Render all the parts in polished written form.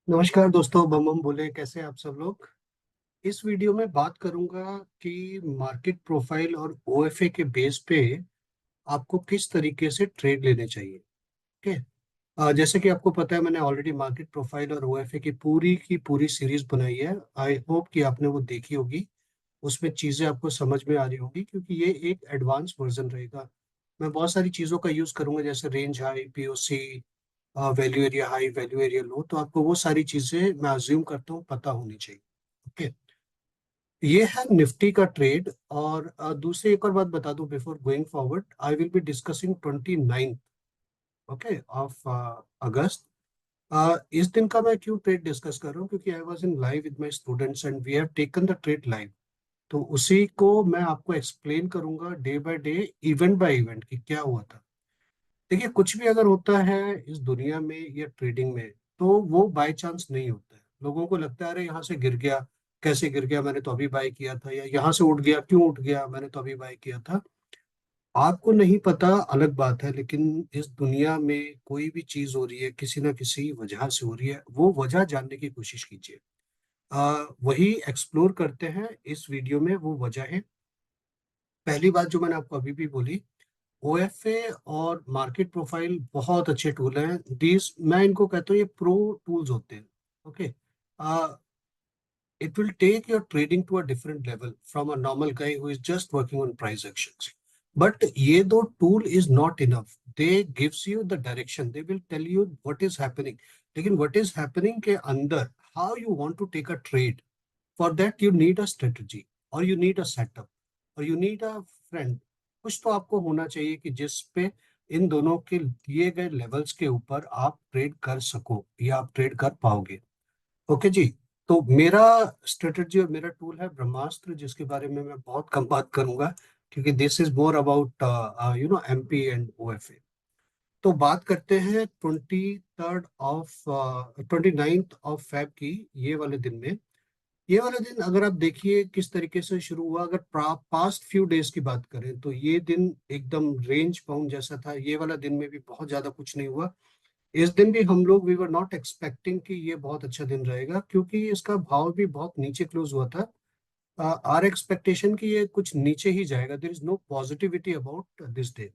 नमस्कार दोस्तों, बम बम बोले। कैसे हैं आप सब लोग। इस वीडियो में बात करूंगा कि मार्केट प्रोफाइल और ओएफए के बेस पे आपको किस तरीके से ट्रेड लेने चाहिए। ओके। जैसे कि आपको पता है, मैंने ऑलरेडी मार्केट प्रोफाइल और ओएफए की पूरी सीरीज बनाई है। आई होप कि आपने वो देखी होगी। उसमें चीजें आपको समझ में आ रही होंगी क्योंकि ये एक एडवांस वर्जन रहेगा। मैं बहुत सारी चीजों का यूज करूंगा, जैसे range high, POC, value area high, value area low. तो आपको वो सारी चीजें मैं अज्यूम करता हूँ पता होनी चाहिए। ओके। ये है निफ्टी का ट्रेड। और दूसरी एक और बात बता दूं before going forward, I will be discussing 29 okay of अगस्त। इस दिन का मैं क्यों ट्रेड डिस्कस कर रहा हूँ, क्योंकि I was in live with my students and we have taken the trade live. तो उसी को मैं आपको एक्सप्लेन करूंगा day by day, event by event, कि क्या हुआ था। देखिए, कुछ भी अगर होता है इस दुनिया में या ट्रेडिंग में, तो वो बाय चांस नहीं होता है। लोगों को लगता है अरे यहाँ से गिर गया, कैसे गिर गया, मैंने तो अभी बाय किया था। या यहाँ से उठ गया, क्यों उठ गया, मैंने तो अभी बाय किया था। आपको नहीं पता अलग बात है, लेकिन इस दुनिया में कोई भी चीज हो रही है किसी ना किसी वजह से हो रही है। वो वजह जानने की कोशिश कीजिए। वही एक्सप्लोर करते हैं इस वीडियो में। वो वजह है, पहली बात जो मैंने आपको अभी भी बोली, ओएफए और मार्केट प्रोफाइल बहुत अच्छे टूल हैं। दीज मैं इनको कहता हूँ, ये प्रो टूल्स होते हैं। Okay. It will take your trading to a different level from a normal guy who is just working on price actions. But ये दो tool is not enough. They gives you the direction, they will tell you what is happening. लेकिन what is happening के अंदर how you want to take a trade, for that you need a strategy, और you need a setup, और you need a friend. कुछ तो आपको होना चाहिए कि जिस पे इन दोनों के दिए गए लेवल्स के ऊपर आप ट्रेड कर सको या आप ट्रेड कर पाओगे। ओके जी। तो मेरा स्ट्रेटजी और मेरा टूल है ब्रह्मास्त्र, जिसके बारे में मैं बहुत कम बात करूंगा क्योंकि this is more about MP and OFA. तो बात करते हैं 29 ऑफ फेब की। ये वाले दिन में, ये वाला दिन अगर आप देखिए किस तरीके से शुरू हुआ। अगर पास्ट फ्यू डेज की बात करें तो ये दिन एकदम रेंज बाउंड जैसा था। ये वाला दिन में भी बहुत ज्यादा कुछ नहीं हुआ। इस दिन भी हम लोग वी वर नॉट एक्सपेक्टिंग कि ये बहुत अच्छा दिन रहेगा, क्योंकि इसका भाव भी बहुत नीचे क्लोज हुआ था। आर एक्सपेक्टेशन कि ये कुछ नीचे ही जाएगा। There is no positivity about this day.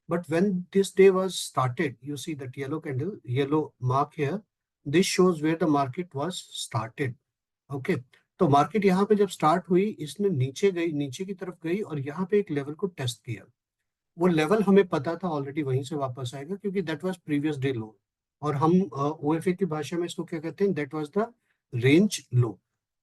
But when this day was started, you see that yellow candle, yellow mark here, this shows where the market was started. Okay. तो market यहाँ पे जब स्टार्ट हुई, इसने नीचे गई, नीचे की तरफ गई और यहाँ पे एक लेवल को टेस्ट किया। वो लेवल हमें पता था ऑलरेडी, वहीं से वापस आएगा क्योंकि दैट वाज प्रीवियस डे लो। और हम ओएफए की भाषा में इसको क्या कहते हैं, दैट वाज द रेंज लो।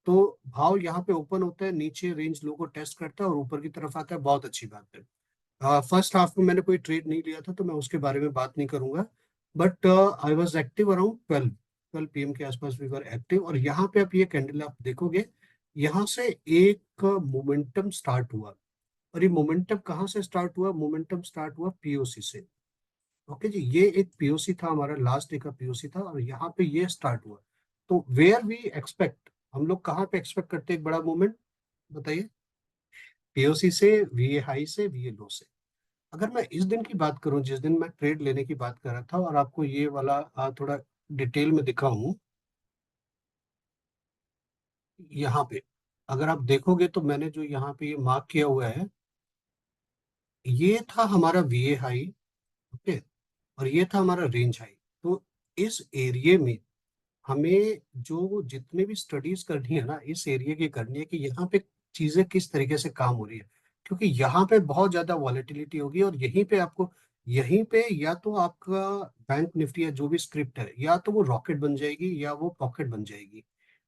तो भाव यहाँ पे ओपन होता है, नीचे रेंज लो को टेस्ट करता है और ऊपर की तरफ आता है। बहुत अच्छी बात है। फर्स्ट हाफ में मैंने कोई ट्रेड नहीं लिया था तो मैं उसके बारे में बात नहीं करूंगा। But I was active around 12 PM के आसपास वी वर एक्टिव। और यहाँ पे आप ये कैंडल आप देखोगे, यहाँ से एक मोमेंटम स्टार्ट हुआ। और ये मोमेंटम कहाँ से स्टार्ट हुआ? मोमेंटम स्टार्ट हुआ पीओसी से। ओके जी, ये एक पीओसी था, हमारा लास्ट डे का पीओसी था और यहाँ पे ये स्टार्ट हुआ। तो वेयर वी एक्सपेक्ट, हम लोग कहाँ पे एक्सपेक्ट करते हैं एक बड़ा मूवमेंट, बताइए? पीओसी से, वीए हाई से, वीए लो से। अगर मैं इस दिन की बात करूं, जिस दिन मैं ट्रेड लेने की बात कर रहा था, और आपको ये वाला थोड़ा डिटेल में दिखाऊं, यहाँ पे अगर आप देखोगे तो मैंने जो यहाँ पे ये मार्क किया हुआ है, ये था हमारा वीए हाई। ओके। और ये था हमारा रेंज हाई। तो इस एरिया में हमें जो जितने भी स्टडीज करनी है ना, इस एरिया की करनी है कि यहाँ पे चीजें किस तरीके से काम हो रही है। क्योंकि यहाँ पे बहुत ज्यादा वॉलेटिलिटी होगी और यहीं पे आपको, यहीं पे या तो आपका बैंक निफ्टी या जो भी स्क्रिप्ट है, या तो वो रॉकेट बन जाएगी या वो पॉकेट बन जाएगी,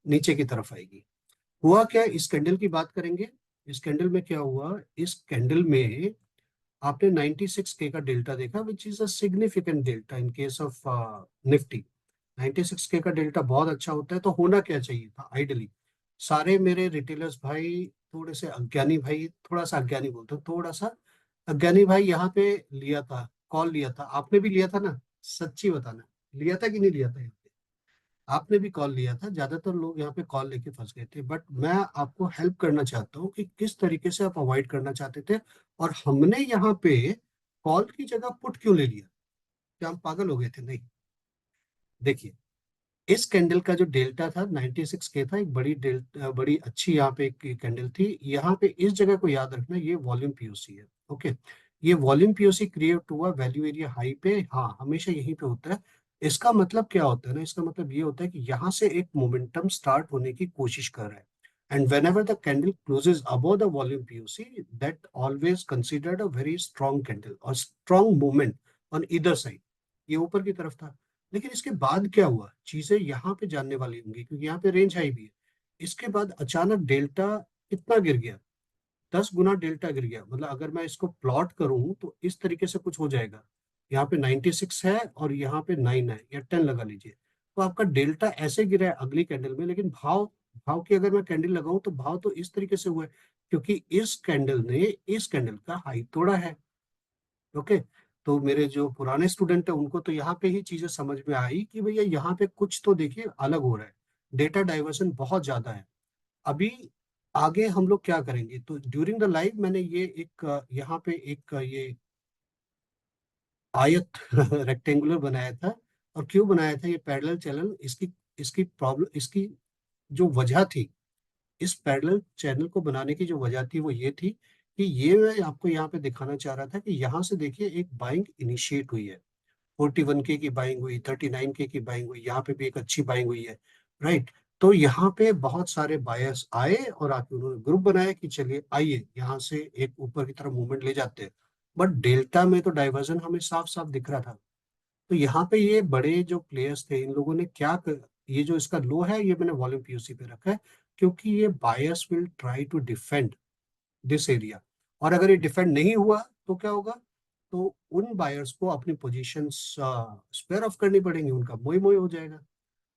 नीचे की तरफ आएगी। हुआ क्या, इस कैंडल की बात करेंगे। इस कैंडल में क्या हुआ? इस कैंडल में आपने 96 के का डेल्टा देखा, which is a significant delta in case of Nifty. 96 के का डेल्टा बहुत अच्छा होता है। तो होना क्या चाहिए था आइडली? सारे मेरे रिटेलर्स भाई, थोड़े से अज्ञानी भाई, थोड़ा सा अज्ञानी बोलते हैं, थोड़ा सा अज्ञानी भाई, यहाँ पे लिया था, कॉल लिया था। आपने भी लिया था ना? सच्ची बताना, लिया था कि नहीं लिया था यहाँ पे? आपने भी कॉल लिया था। ज्यादातर लोग यहाँ पे कॉल लेके फंस गए थे। बट मैं आपको हेल्प करना चाहता हूँ कि किस तरीके से आप अवॉइड करना चाहते थे। और हमने यहाँ पे कॉल की जगह पुट क्यों ले लिया? क्या हम पागल हो गए थे? नहीं। देखिए, इस कैंडल का जो डेल्टा था 96 के था, एक बड़ी अच्छी यहाँ पे एक कैंडल थी। यहाँ पे इस जगह को याद रखना, ये वॉल्यूम पीओसी है। ओके, ये वॉल्यूम पीओसी क्रिएट हुआ वैल्यू एरिया हाई पे, हाँ हमेशा यहीं पे होता है। इसका मतलब क्या होता है ना, इसका मतलब ये होता है कि यहाँ से एक मोमेंटम स्टार्ट होने की कोशिश कर रहा है, and whenever the candle closes above the volume POC, that always considered a very strong candle और strong movement on either side. ये ऊपर की तरफ था। लेकिन इसके बाद क्या हुआ, चीजें यहाँ पे जानने वाली होंगी, क्योंकि यहाँ पे रेंज हाई भी है। इसके बाद अचानक डेल्टा कितना गिर गया, 10 गुना डेल्टा गिर गया। मतलब अगर मैं इसको प्लॉट करूं तो इस तरीके से कुछ हो जाएगा। यहाँ पे 96 है और यहाँ पे 9 है या 10 लगा लीजिए। तो आपका डेल्टा ऐसे गिरा है अगली कैंडल में, लेकिन भाव भाव की अगर मैं कैंडल लगाऊं तो भाव तो इस तरीके से हुआ है, क्योंकि इस कैंडल ने इस कैंडल का हाई तोड़ा है। ओके, तो मेरे जो पुराने स्टूडेंट है उनको तो यहाँ पे ही चीजें समझ में आई कि भैया यहाँ पे कुछ तो देखिए अलग हो रहा है, डेटा डाइवर्सन बहुत ज्यादा है। अभी आगे हम लोग क्या करेंगे, तो ड्यूरिंग द लाइव मैंने ये एक यहाँ पे एक ये आयत रेक्टेंगुलर बनाया था। और क्यों बनाया था ये पैरेलल चैनल, इसकी इसकी प्रॉब्लम, इसकी जो वजह थी, इस पैरेलल चैनल को बनाने की जो वजह थी वो ये थी कि ये मैं आपको यहाँ पे दिखाना चाह रहा था कि यहाँ से देखिए एक बाइंग इनिशिएट हुई है। 41K की बाइंग हुई, 39K की बाइंग हुई, यहाँ पे भी एक अच्छी बाइंग हुई है। राइट, तो यहाँ पे बहुत सारे बायर्स आए और आके उन्होंने ग्रुप बनाया कि चलिए आइए यहाँ से एक ऊपर की तरफ मूवमेंट ले जाते हैं। बट डेल्टा में तो डाइवर्जन हमें साफ साफ दिख रहा था। तो यहाँ पे ये बड़े जो प्लेयर्स थे, इन लोगों ने ये जो इसका लो है ये मैंने वॉल्यूम पीओसी पे रखा है, क्योंकि ये buyers will try to defend this area. और अगर ये डिफेंड नहीं हुआ तो क्या होगा, तो उन बायर्स को अपनी पोजीशन स्पेयर ऑफ करनी पड़ेंगी, उनका मोई मोई हो जाएगा।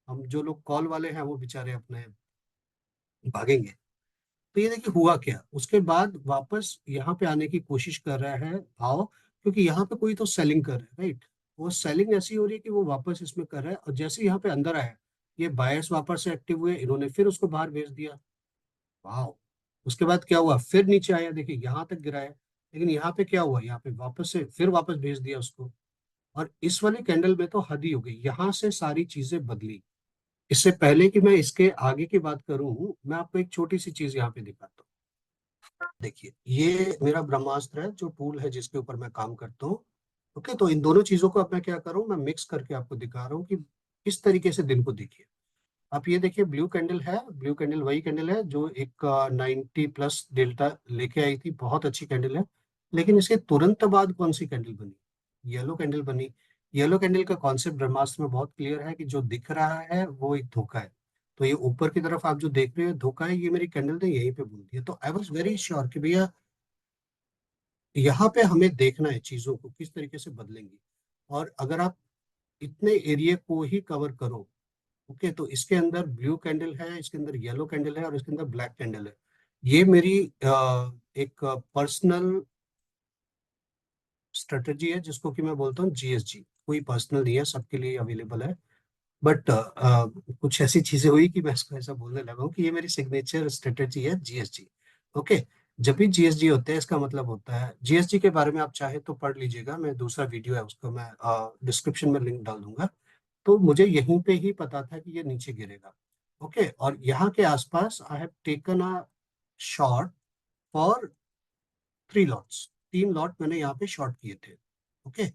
हम जो लोग कॉल वाले हैं वो बेचारे अपने भागेंगे। तो ये देखिए हुआ क्या, उसके बाद वापस यहाँ पे आने की कोशिश कर रहा है भाव, क्योंकि यहाँ पे कोई तो सेलिंग कर रहा है। राइट, वो सेलिंग ऐसी हो रही है कि वो वापस इसमें कर रहा है, और जैसे यहाँ पे अंदर आया, ये बायर्स वापस से एक्टिव हुए, इन्होंने फिर उसको बाहर भेज दिया। वाह, उसके बाद क्या हुआ, फिर नीचे आया, देखिए यहाँ तक गिराया, लेकिन यहाँ पे क्या हुआ, यहाँ पे वापस से फिर वापस भेज दिया उसको। और इस वाली कैंडल में तो हद ही हो गई, यहाँ से सारी चीजें बदली। इससे पहले कि मैं इसके आगे की बात करूं, मैं आपको एक छोटी सी चीज यहाँ पे दिखाता हूँ। देखिए ये मेरा ब्रह्मास्त्र है, जो टूल है जिसके ऊपर मैं काम करता हूँ। ओके, तो इन दोनों चीजों को अब मैं क्या करूँ, मैं मिक्स करके आपको दिखा रहा हूँ कि किस तरीके से दिन को देखिए। आप ये देखिए, ब्लू कैंडल है, ब्लू कैंडल वही कैंडल है जो एक 90+ डेल्टा लेके आई थी, बहुत अच्छी कैंडल है। लेकिन इसके तुरंत बाद कौन सी कैंडल बनी, येलो कैंडल बनी। येलो कैंडल का कॉन्सेप्ट ब्रह्मास्त्र में बहुत क्लियर है कि जो दिख रहा है वो एक धोखा है। तो ये ऊपर की तरफ आप जो देख रहे हो धोखा है, ये मेरी कैंडल ने यहीं पे बोल दिया। तो आई वॉज वेरी श्योर कि भैया यहाँ पे हमें देखना है चीजों को किस तरीके से बदलेंगी। और अगर आप इतने एरिया को ही कवर करो, ओके, तो इसके अंदर ब्लू कैंडल है, इसके अंदर येलो कैंडल है और इसके अंदर ब्लैक कैंडल है। ये मेरी एक पर्सनल स्ट्रेटजी है, जिसको कि मैं बोलता हूँ जीएसजी। कोई पर्सनल नहीं है, सबके लिए अवेलेबल है। बट कुछ ऐसी चीजें हुई कि मैं इसको ऐसा बोलने लगा हूँ कि ये मेरी सिग्नेचर स्ट्रेटजी है, जीएसजी। ओके, जब भी जीएसजी होता है इसका मतलब होता है, जीएसजी के बारे में आप चाहे तो पढ़ लीजिएगा, मैं दूसरा वीडियो है उसको मैं डिस्क्रिप्शन में लिंक डाल दूंगा। तो मुझे यहीं पे ही पता था कि ये नीचे गिरेगा। ओके, और यहाँ के आसपास I have taken a shot for 3 lots, 3 lot मैंने यहाँ पे शॉर्ट किए थे। ओके,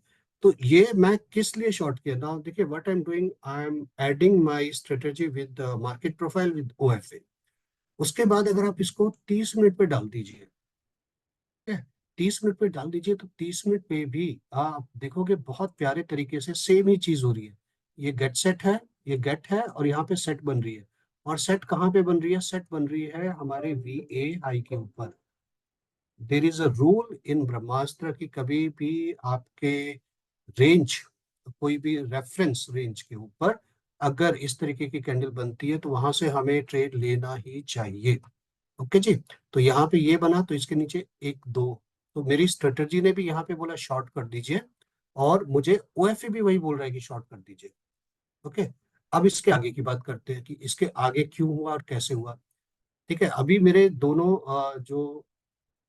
तो ये मैं किस लिए शॉर्ट किया ना, देखिए what I am doing, I am adding my strategy with market profile with OFA. उसके बाद अगर आप इसको 30 मिनट पे डाल दीजिए, ठीक है, 30 मिनट पे डाल दीजिए, तो 30 मिनट पे भी आप देखोगे बहुत प्यारे तरीके से सेम ही चीज हो रही है। ये गेट सेट है, ये गेट है और यहाँ पे सेट बन रही है। और सेट कहाँ पे बन रही है, सेट बन रही है हमारे वी ए हाई के ऊपर। There is a rule in ब्रह्मास्त्र की कभी भी आपके रेंज, कोई भी रेफरेंस रेंज के ऊपर अगर इस तरीके की कैंडल बनती है तो वहां से हमें ट्रेड लेना ही चाहिए। ओके जी, तो यहाँ पे ये बना तो इसके नीचे एक दो, तो मेरी स्ट्रेटजी ने भी यहाँ पे बोला शॉर्ट कर दीजिए, और मुझे ओएफए भी वही बोल रहा है कि शॉर्ट कर दीजिए। ओके, अब इसके आगे की बात करते हैं कि इसके आगे क्यों हुआ और कैसे हुआ। ठीक है, अभी मेरे दोनों जो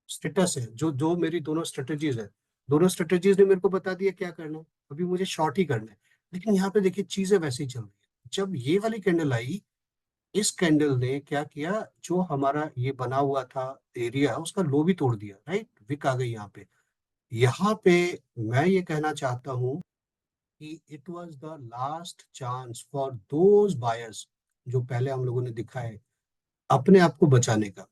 स्टेटस है, जो जो मेरी दोनों स्ट्रेटजीज है, दोनों स्ट्रेटजीज ने मेरे को बता दिया क्या करना है। अभी मुझे शॉर्ट ही करना है, लेकिन यहाँ पे देखिए चीजें वैसे ही चल रही है। जब ये वाली कैंडल आई, इस कैंडल ने क्या किया, जो हमारा ये बना हुआ था एरिया, उसका लो भी तोड़ दिया, राइट, विक आ गई यहाँ पे। यहाँ पे मैं ये कहना चाहता हूँ कि it was the last chance for those buyers, जो पहले हम लोगों ने दिखा है, अपने आप को बचाने का।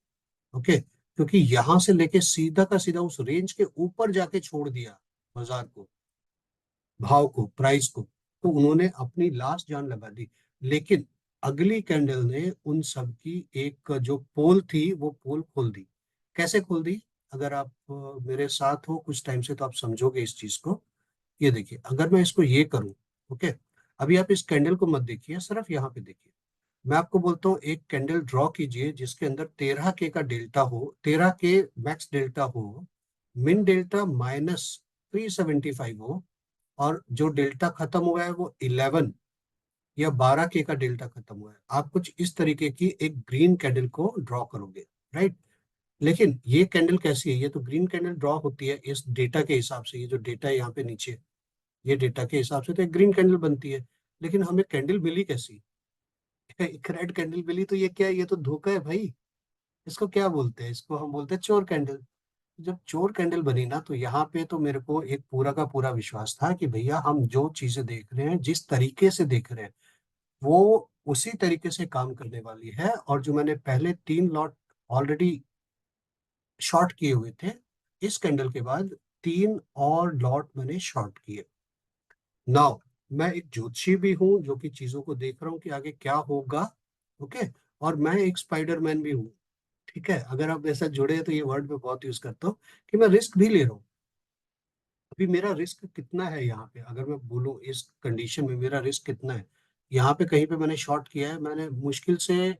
ओके, क्योंकि यहां से लेके सीधा का सीधा उस रेंज के ऊपर जाके छोड़ दिया बाजार को, भाव को, प्राइस को, तो उन्होंने अपनी लास्ट जान लगा दी। लेकिन अगली कैंडल ने उन सब की एक जो पोल थी वो पोल खोल दी। कैसे खोल दी? अगर आप मेरे साथ हो कुछ टाइम से तो आप समझोगे इस चीज को। ये देखिए, अगर मैं इसको ये करूं, ओके, अभी आप इस कैंडल को मत देखिए, सिर्फ यहाँ पे देखिए। मैं आपको बोलता हूँ एक कैंडल ड्रॉ कीजिए जिसके अंदर 13K का डेल्टा हो, 13K मैक्स डेल्टा हो, मिन डेल्टा -375 हो, और जो डेल्टा खत्म हुआ है वो 11 या 12K का डेल्टा खत्म हुआ है। आप कुछ इस तरीके की एक ग्रीन कैंडल को ड्रॉ करोगे, राइट। लेकिन ये कैंडल कैसी है? ये तो ग्रीन कैंडल ड्रॉ होती है इस डेटा के हिसाब से, ये जो डेटा है यहाँ पे नीचे, ये डेटा के हिसाब से तो एक ग्रीन कैंडल बनती है। लेकिन हमें कैंडल मिली कैसी? एक रेड कैंडल मिली, तो ये क्या है? ये तो धोखा है भाई। इसको क्या बोलते हैं? इसको हम बोलते हैं चोर कैंडल। जब चोर कैंडल बनी ना, तो यहाँ पे तो मेरे को एक पूरा का पूरा विश्वास था कि भैया हम जो चीजें देख रहे हैं, जिस तरीके से देख रहे हैं, वो उसी तरीके से काम करने वाली है। और जो मैंने पहले 3 लॉट ऑलरेडी शॉर्ट किए हुए थे, इस कैंडल के बाद 3 और लॉट मैंने शॉर्ट किए। नाउ, मैं एक ज्योतिषी भी हूँ जो कि चीजों को देख रहा हूँ कि आगे क्या होगा। ओके, और मैं एक स्पाइडरमैन भी हूँ। ठीक है, अगर आप ऐसा जुड़े हैं तो ये वर्ड मैं बहुत यूज करता हूँ कि मैं रिस्क भी ले रहा हूँ। अभी मेरा रिस्क कितना है यहाँ पे, अगर मैं बोलूँ इस कंडीशन में मेरा रिस्क कितना है? यहाँ पे कहीं पे मैंने शॉर्ट किया है, मैंने मुश्किल से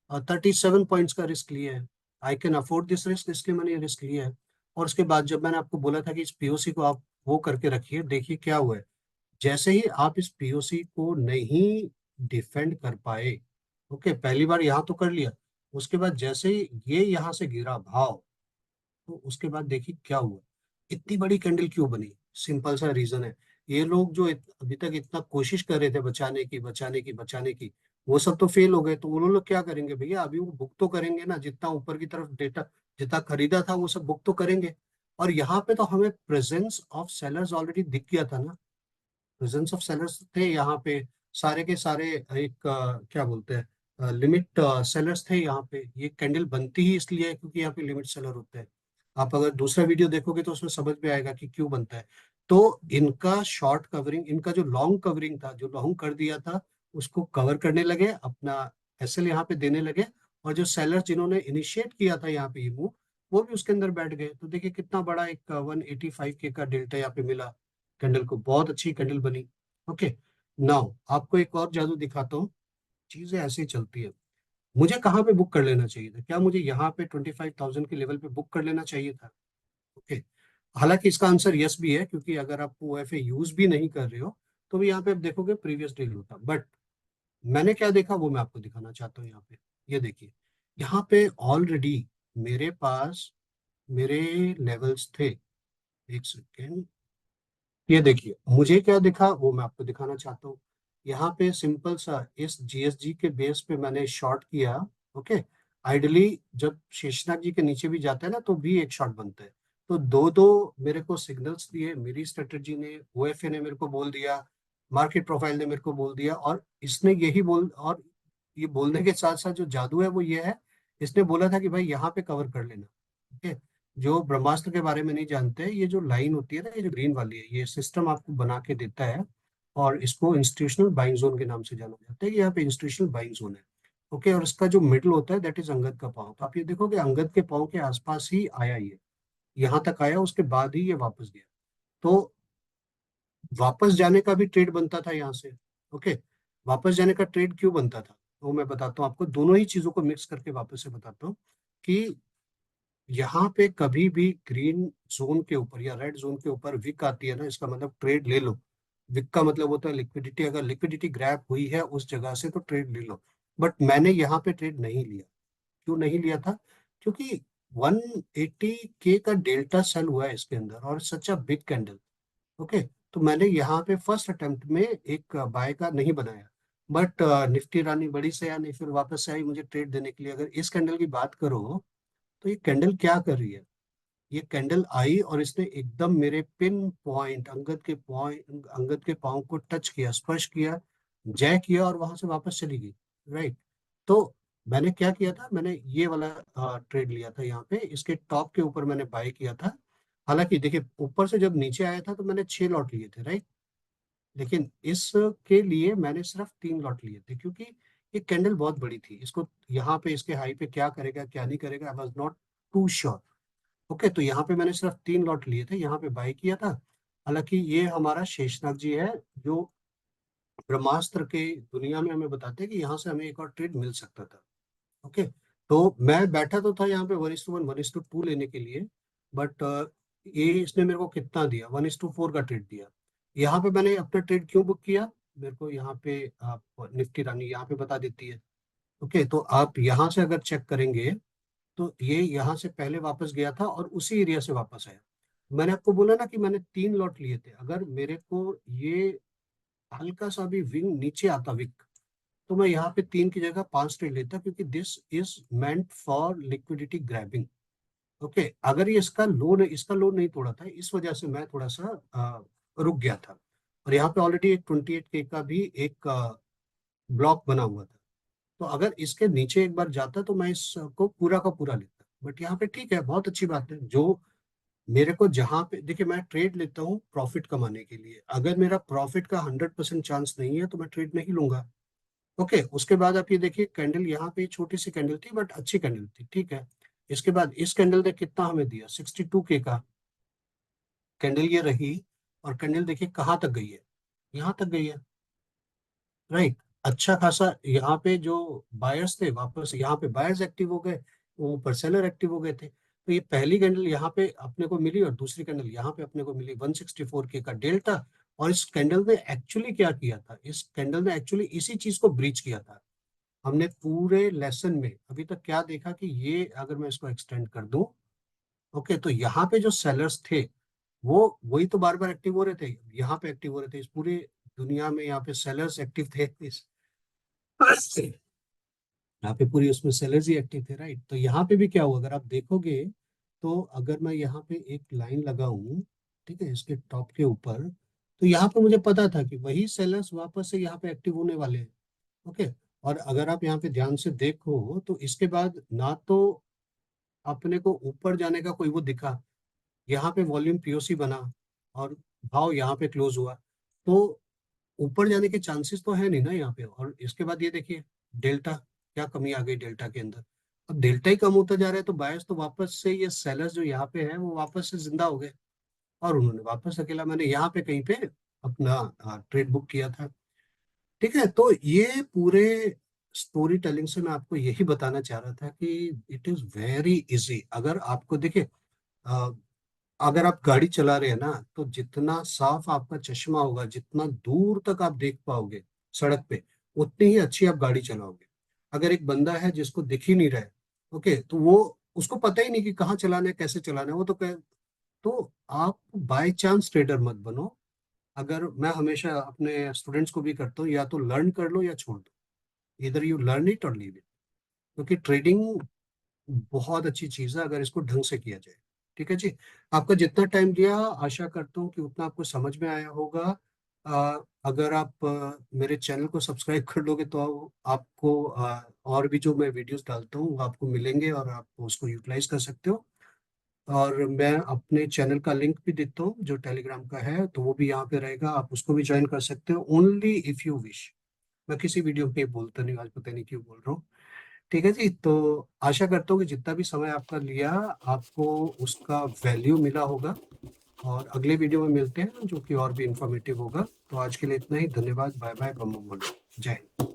37 पॉइंट्स का रिस्क लिया है। I can afford this risk, इसलिए मैंने ये रिस्क लिया है। और उसके बाद जब मैंने आपको बोला था कि इस पीओसी को आप वो करके रखिए, देखिए क्या हुआ है। जैसे ही आप इस पीओसी को नहीं डिफेंड कर पाए, ओके, पहली बार यहाँ तो कर लिया, उसके बाद जैसे ही ये यहाँ से गिरा भाव, तो उसके बाद देखिए क्या हुआ। इतनी बड़ी कैंडल क्यों बनी? सिंपल सा रीजन है। ये लोग जो अभी तक इतना कोशिश कर रहे थे बचाने की, बचाने की, बचाने की, वो सब तो फेल हो गए। तो उन्होंने लोग क्या करेंगे भैया? अभी वो बुक तो करेंगे ना, जितना ऊपर की तरफ डेटा, जितना खरीदा था वो सब बुक तो करेंगे। और यहाँ पे तो हमें प्रेजेंस ऑफ सेलर्स ऑलरेडी दिख गया था ना। प्रेजेंस ऑफ सेलर्स थे यहाँ पे, सारे के सारे। एक क्या बोलते हैं, लिमिट सेलर्स थे यहाँ पे। ये कैंडल बनती ही इसलिए है क्योंकि यहाँ पे लिमिट सेलर होते हैं। आप अगर दूसरा वीडियो देखोगे तो उसमें समझ में आएगा कि क्यों बनता है। तो इनका शॉर्ट कवरिंग, इनका जो लॉन्ग कवरिंग था, जो लॉन्ग कर दिया था, उसको कवर करने लगे, अपना एसएल यहाँ पे देने लगे। और जो सेलर जिन्होंने इनिशिएट किया था यहाँ पे ये मूव, वो भी उसके अंदर बैठ गए। तो देखिए कितना बड़ा एक 185K का डेल्टा यहाँ पे मिला कैंडल को। बहुत अच्छी कैंडल बनी। ओके, नाउ आपको एक और जादू दिखाता हूँ। चीजें ऐसे ही चलती है। मुझे कहाँ पे बुक कर लेना चाहिए था? क्या मुझे यहाँ पे 25,000 के लेवल पे बुक कर लेना चाहिए था? ओके, हालांकि इसका आंसर यस भी है, क्योंकि अगर आप ओएफए यूज भी नहीं कर रहे हो तो भी यहाँ पे आप देखोगे प्रीवियस डे होता। बट मैंने क्या देखा वो मैं आपको दिखाना चाहता हूँ यहाँ पे। ये देखिए, यहाँ पे ऑलरेडी मेरे पास मेरे लेवल्स थे। एक सेकेंड, ये देखिए मुझे क्या दिखा वो मैं आपको दिखाना चाहता हूँ। यहाँ पे सिंपल सा इस जीएसजी के बेस पे मैंने शॉर्ट किया। ओके, आइडली जब शेषनाग जी के नीचे भी जाता है ना तो भी एक शॉट बनता है। तो दो दो मेरे को सिग्नल्स दिए, मेरी स्ट्रेटेजी ने, ओएफए ने मेरे को बोल दिया, मार्केट प्रोफाइल ने मेरे को बोल दिया। और इसने यही बोल, और ये बोलने के साथ साथ जो जादू है वो ये है, इसने बोला था कि भाई यहाँ पे कवर कर लेना। ओके, जो ब्रह्मास्त्र के बारे में नहीं जानते, ये जो लाइन होती है ना, ये जो ग्रीन वाली है, ये सिस्टम आपको बना के देता है। और इसको इंस्टीट्यूशनल बाइंग जोन के नाम से जाना जाता है कि यहाँ पे इंस्टीट्यूशनल बाइंग जोन है। ओके, और इसका जो मिडल होता है दैट इज अंगद का पाँव। तो आप ये देखोगे अंगद के पाँव के आसपास ही आया ये, यहाँ तक आया, उसके बाद ही ये वापस गया। तो वापस जाने का भी ट्रेड बनता था यहाँ से। ओके, वापस जाने का ट्रेड क्यों बनता था वो मैं बताता हूँ आपको, दोनों ही चीजों को मिक्स करके वापस से बताता हूँ। कि यहाँ पे कभी भी ग्रीन जोन के ऊपर या रेड जोन के ऊपर विक आती है ना, इसका मतलब ट्रेड ले लो। विक का मतलब होता है लिक्विडिटी, अगर लिक्विडिटी ग्रैब हुई है उस जगह से तो ट्रेड ले लो। बट मैंने यहाँ पे ट्रेड नहीं लिया। क्यों नहीं लिया था? क्योंकि 180K का डेल्टा सेल हुआ है इसके अंदर और सच अ बिग कैंडल। ओके, तो मैंने यहाँ पे फर्स्ट अटेम्प्ट में एक बाय का नहीं बनाया। बट निफ्टी रानी बड़ी से या नहीं, फिर वापस से आई मुझे ट्रेड देने के लिए। अगर इस कैंडल की बात करो तो ये कैंडल क्या कर रही है, ये कैंडल आई और इसने एकदम मेरे पिन पॉइंट अंगद के पाँव को टच किया, स्पर्श किया, जय किया और वहां से वापस चली गई। राइट। तो मैंने क्या किया था, मैंने ये वाला ट्रेड लिया था यहाँ पे, इसके टॉप के ऊपर मैंने बाय किया था। हालांकि देखिए ऊपर से जब नीचे आया था तो मैंने 6 लॉट लिए थे, राइट। लेकिन इसके लिए मैंने सिर्फ 3 लॉट लिए थे, क्योंकि ये कैंडल बहुत बड़ी थी। इसको यहाँ पे इसके हाई पे क्या करेगा क्या नहीं करेगा, I was not too sure. Okay, तो यहाँ पे मैंने सिर्फ 3 लॉट लिए थे, यहाँ पे बाय किया था। हालांकि ये हमारा शेषनाग जी है जो ब्रह्मास्त्र के दुनिया में हमें बताते हैं कि यहाँ से हमें एक और ट्रेड मिल सकता था। ओके, तो मैं बैठा तो था यहाँ पे 1:1 1:2 लेने के लिए, बट ये इसने मेरे को कितना दिया, 1:4 का ट्रेड दिया। यहाँ पे मैंने अपना ट्रेड क्यों बुक किया, मेरे को यहाँ पे आप निफ्टी रानी यहाँ पे बता देती है। ओके, तो आप यहाँ से अगर चेक करेंगे तो ये यहाँ से पहले वापस गया था और उसी एरिया से वापस आया। मैंने आपको बोला ना कि मैंने 3 लॉट लिए थे। अगर मेरे को ये हल्का सा भी विंग नीचे आता विक, तो मैं यहाँ पे 3 की जगह 5 ट्रेड लेता, क्योंकि this is meant for liquidity grabbing. Okay, अगर ये इसका लो नहीं तोड़ा था, इस वजह से मैं थोड़ा सा रुक गया था। और यहाँ पे ऑलरेडी एक 28K का भी एक ब्लॉक बना हुआ था। तो अगर इसके नीचे एक बार जाता तो मैं इसको पूरा का पूरा लेता। बट यहाँ पे ठीक है, बहुत अच्छी बात है। जो मेरे को जहां पे देखिए, मैं ट्रेड लेता हूँ प्रॉफिट कमाने के लिए। अगर मेरा प्रॉफिट का 100% चांस नहीं है तो मैं ट्रेड नहीं लूंगा। ओके, उसके बाद आप ये देखिए, कैंडल यहाँ पे छोटी सी कैंडल थी बट अच्छी कैंडल थी, ठीक है। इसके बाद इस कैंडल ने कितना हमें दिया, 62K का कैंडल ये रही। और कैंडल देखिए कहाँ तक गई है, यहाँ तक गई है, राइट। अच्छा खासा यहाँ पे जो बायर्स थे, वापस यहाँ पे बायर्स एक्टिव हो गए, वो ऊपर सेलर एक्टिव हो गए थे। तो ये पहली कैंडल यहाँ पे अपने को मिली और दूसरी कैंडल यहाँ पे अपने को मिली, 164K का डेल्टा। और इस कैंडल ने एक्चुअली क्या किया था, इस कैंडल ने एक्चुअली इसी चीज को ब्रीच किया था। हमने पूरे लेसन में अभी तक क्या देखा कि ये, अगर मैं इसको एक्सटेंड कर दूं, ओके, तो यहाँ पे जो सेलर्स थे वो वही तो बार बार एक्टिव हो रहे थे, यहाँ पे एक्टिव हो रहे थे। इस पूरे दुनिया में यहाँ पे सेलर्स एक्टिव थे, इस यहाँ पे पूरी उसमें सेलर्स ही एक्टिव थे, राइट। तो यहाँ पे भी क्या हुआ, अगर आप देखोगे तो अगर मैं यहाँ पे एक लाइन लगाऊं, ठीक है, इसके टॉप के ऊपर, तो यहाँ पे मुझे पता था कि वही सेलर्स वापस से यहाँ पे एक्टिव होने वाले हैं। ओके, और अगर आप यहाँ पे ध्यान से देखो तो इसके बाद ना तो अपने को ऊपर जाने का कोई वो दिखा, यहाँ पे वॉल्यूम पीओसी बना और भाव यहाँ पे क्लोज हुआ, तो ऊपर जाने के चांसेस तो है नहीं ना यहाँ पे। और इसके बाद ये देखिए डेल्टा, क्या कमी आ गई डेल्टा के अंदर। अब डेल्टा ही कम होता जा रहा है तो बायर्स तो वापस से, ये सेलर्स जो यहाँ पे है वो वापस से जिंदा हो गए और उन्होंने वापस अकेला, मैंने यहाँ पे कहीं पे अपना ट्रेड बुक किया था। ठीक है, तो ये पूरे स्टोरी टेलिंग से मैं आपको यही बताना चाह रहा था कि इट इज वेरी इजी। अगर आपको देखिए, अ, अगर आप गाड़ी चला रहे हैं ना, तो जितना साफ आपका चश्मा होगा, जितना दूर तक आप देख पाओगे सड़क पे, उतनी ही अच्छी आप गाड़ी चलाओगे। अगर एक बंदा है जिसको दिख ही नहीं रहा है, ओके, तो वो, उसको पता ही नहीं कि कहाँ चलाना है कैसे चलाना है, वो तो तो आप बाय चांस ट्रेडर मत बनो। अगर मैं हमेशा अपने स्टूडेंट्स को भी करता हूँ, या तो लर्न कर लो या छोड़ दो, इधर यू लर्न इट और लीव इट। क्योंकि ट्रेडिंग बहुत अच्छी चीज है अगर इसको ढंग से किया जाए। ठीक है जी, आपका जितना टाइम दिया, आशा करता हूँ कि उतना आपको समझ में आया होगा। अगर आप मेरे चैनल को सब्सक्राइब कर लोगे तो आपको और भी जो मैं वीडियोस डालता हूँ वो आपको मिलेंगे और आप उसको यूटिलाइज कर सकते हो। और मैं अपने चैनल का लिंक भी देता हूँ जो टेलीग्राम का है, तो वो भी यहाँ पे रहेगा, आप उसको भी ज्वाइन कर सकते हो, ओनली इफ यू विश। मैं किसी वीडियो में बोलता नहीं, आज पता नहीं क्यों बोल रहा हूँ। ठीक है जी, तो आशा करता हूँ कि जितना भी समय आपका लिया, आपको उसका वैल्यू मिला होगा। और अगले वीडियो में मिलते हैं जो कि और भी इंफॉर्मेटिव होगा। तो आज के लिए इतना ही, धन्यवाद, बाय बाय, जय हिंद।